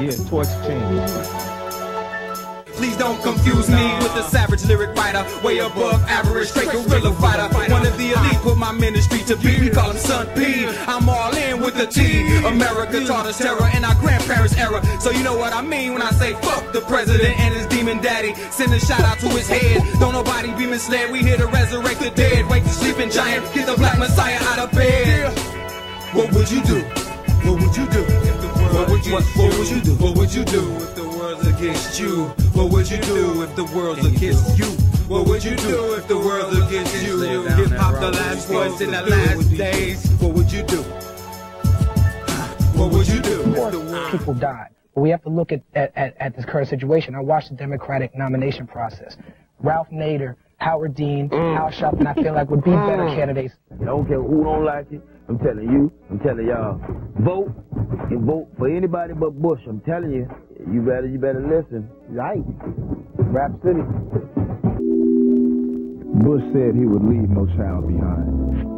Yeah, towards change. Please don't confuse me with a savage lyric writer, way above average, straight guerrilla fighter. One of the elite, put my ministry to be. We call him Son P. I'm all in with the T. America taught us terror in our grandparents' era. So you know what I mean when I say fuck the president and his demon daddy. Send a shout out to his head. Don't nobody be misled. We here to resurrect the dead. Wake the sleeping giant. Get the black messiah out of bed. What would you do? What would you do? What would you do? What would you do if the world's against you? What would you do if the world's against you? What would you do if the world's against you? Hip hop the last voice in the last days. What would you do? What would you do? People died. But we have to look at this current situation. I watched the Democratic nomination process. Ralph Nader, Howard Dean, Al Sharpton, I feel like would be better candidates. I don't care who don't like it. I'm telling you, I'm telling y'all, vote and vote for anybody but Bush. I'm telling you, you better listen. Right. Rap City. Bush said he would leave no child behind.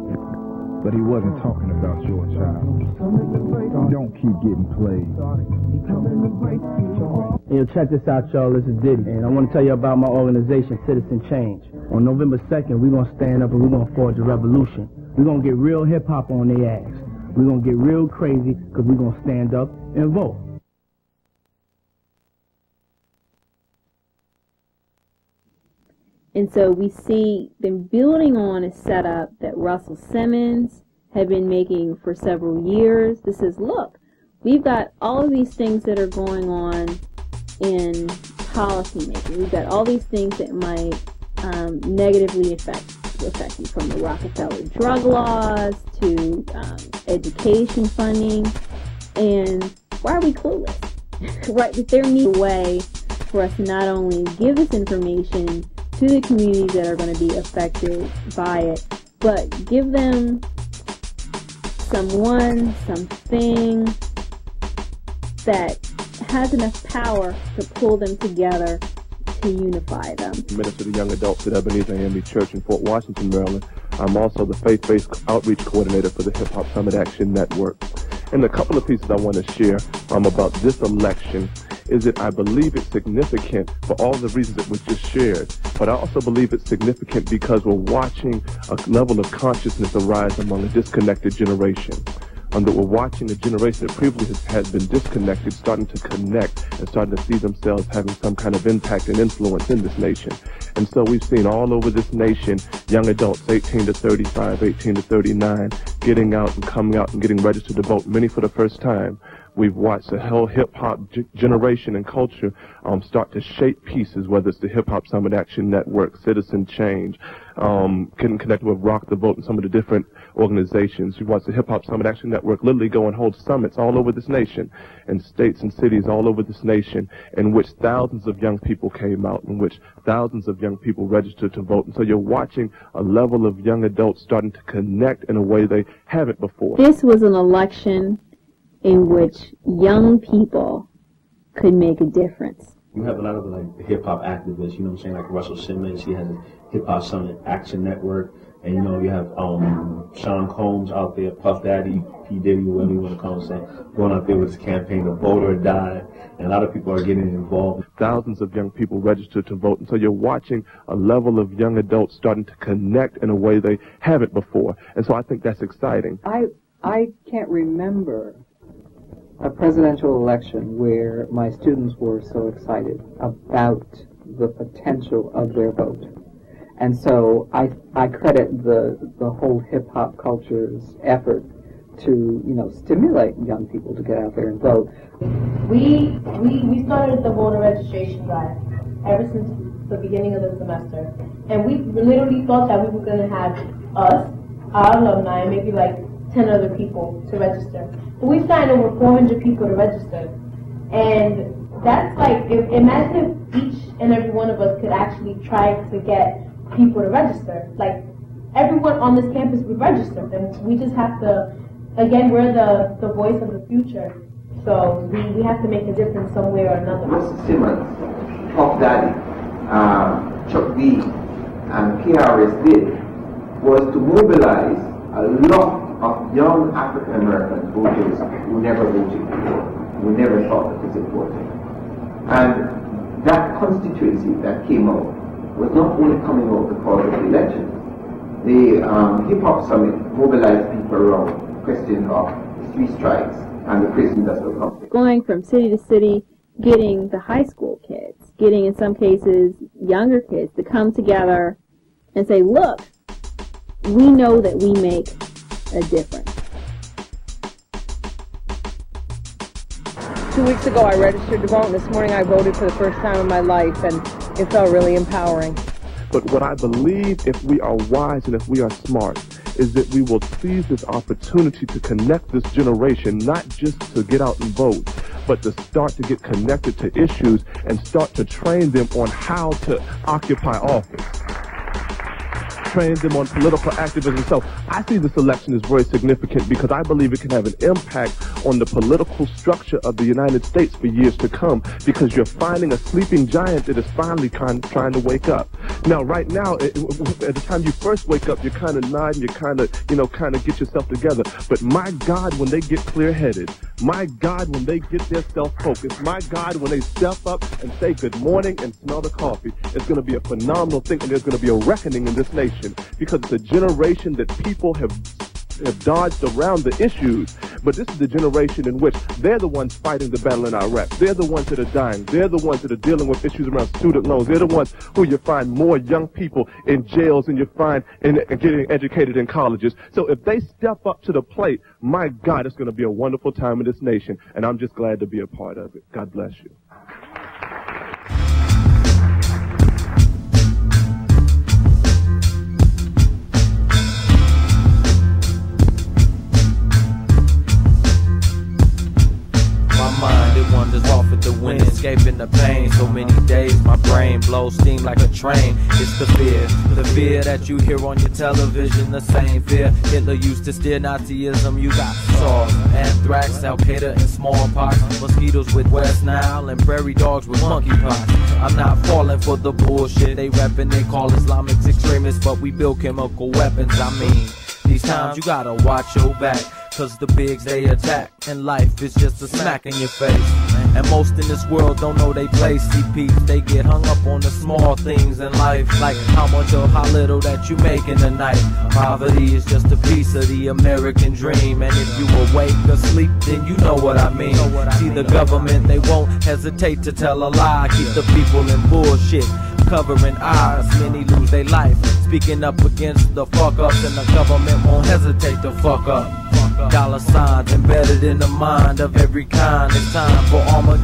But he wasn't talking about your child. Don't keep getting played. Yo, check this out, y'all. This is Diddy. And I want to tell you about my organization, Citizen Change. On November 2nd, we're going to stand up and we're going to forge a revolution. We're going to get real hip-hop on their ass. We're going to get real crazy because we're going to stand up and vote. And so we see them building on a setup that Russell Simmons had been making for several years. This is, look, we've got all of these things that are going on in policymaking. We've got all these things that might negatively affect you, from the Rockefeller drug laws to education funding. And why are we clueless? Right? That there needs a way for us to not only give this information to the communities that are going to be affected by it, but give them something that has enough power to pull them together to unify them. Minister to Young Adults at Ebenezer AME Church in Fort Washington, Maryland. I'm also the faith-based outreach coordinator for the Hip Hop Summit Action Network. And a couple of pieces I want to share about this election is that I believe it's significant for all the reasons that was just shared, but I also believe it's significant because we're watching a level of consciousness arise among a disconnected generation. That we're watching a generation that previously has been disconnected starting to connect and starting to see themselves having some kind of impact and influence in this nation. And so we've seen all over this nation young adults 18 to 35, 18 to 39 getting out and coming out and getting registered to vote, many for the first time. We've watched the whole hip-hop generation and culture start to shape pieces, whether it's the Hip Hop Summit Action Network, Citizen Change, getting connected with Rock the Vote and some of the different organizations. We've watched the Hip Hop Summit Action Network literally go and hold summits all over this nation, in states and cities all over this nation, in which thousands of young people came out, in which thousands of young people registered to vote. And so you're watching a level of young adults starting to connect in a way they haven't before. This was an election in which young people could make a difference. You have a lot of like hip-hop activists, you know what I'm saying, like Russell Simmons, he has a Hip-Hop Summit Action Network, and you know, you have Sean Combs out there, Puff Daddy, P. Diddy, whatever you want to call him, saying, going out there with his campaign to vote or die, and a lot of people are getting involved. Thousands of young people registered to vote, and so you're watching a level of young adults starting to connect in a way they haven't before, and so I think that's exciting. I can't remember a presidential election where my students were so excited about the potential of their vote. And so I credit the whole hip-hop culture's effort to, you know, stimulate young people to get out there and vote. We started the voter registration drive ever since the beginning of the semester. And we literally thought that we were going to have us, our alumni, and maybe like 10 other people to register. But we signed over 400 people to register. And that's like, imagine if each and every one of us could actually try to get people to register. Like, everyone on this campus would register. And we just have to, again, we're the voice of the future. So we have to make a difference some way or another. Russell Simmons, Puff Daddy, Chuck D, and KRS did was to mobilize a lot of young African American voters who never voted before. we never thought that was important. And that constituency that came out was not only coming out because of the election. The Hip Hop Summit mobilized people around the question of three strikes and the prison industrial complex. Going from city to city, getting the high school kids, getting in some cases younger kids to come together and say, look, we know that we make a difference. 2 weeks ago I registered to vote, and this morning I voted for the first time in my life, and it felt really empowering. But what I believe, if we are wise and if we are smart, is that we will seize this opportunity to connect this generation, not just to get out and vote, but to start to get connected to issues and start to train them on how to occupy office. Train them on political activism. So I see this election as very significant because I believe it can have an impact on the political structure of the United States for years to come, because you're finding a sleeping giant that is finally trying to wake up. Now, right now, at the time you first wake up, you're kind of nodding, you kind of get yourself together. But my God, when they get clear-headed, my God, when they get their self-focused, my God, when they step up and say good morning and smell the coffee, it's going to be a phenomenal thing, and there's going to be a reckoning in this nation, because it's a generation that people have dodged around the issues, but this is the generation in which they're the ones fighting the battle in Iraq. They're the ones that are dying. They're the ones that are dealing with issues around student loans. They're the ones who you find more young people in jails than you find in getting educated in colleges. So if they step up to the plate, my God, it's going to be a wonderful time in this nation, and I'm just glad to be a part of it. God bless you. Mind, it wanders off with the wind, escaping the pain. So many days my brain blows steam like a train. It's the fear that you hear on your television, the same fear Hitler used to steer Nazism. You got SARS, anthrax, Al-Qaeda, and smallpox, mosquitoes with West Nile, and prairie dogs with monkeypox. I'm not falling for the bullshit they reppin'. They call Islamics extremists, but we build chemical weapons. I mean, these times you gotta watch your back, cause the bigs they attack, and life is just a smack in your face. And most in this world don't know they play CPs. They get hung up on the small things in life, like how much or how little that you make in the night. Poverty is just a piece of the American dream, and if you awake or sleep, then you know what I mean. See, the government, they won't hesitate to tell a lie. Keep the people in bullshit, covering eyes. Many lose their life speaking up against the fuck-ups, and the government won't hesitate to fuck up. Dollar signs embedded in the mind of every kind. It's time for Armageddon.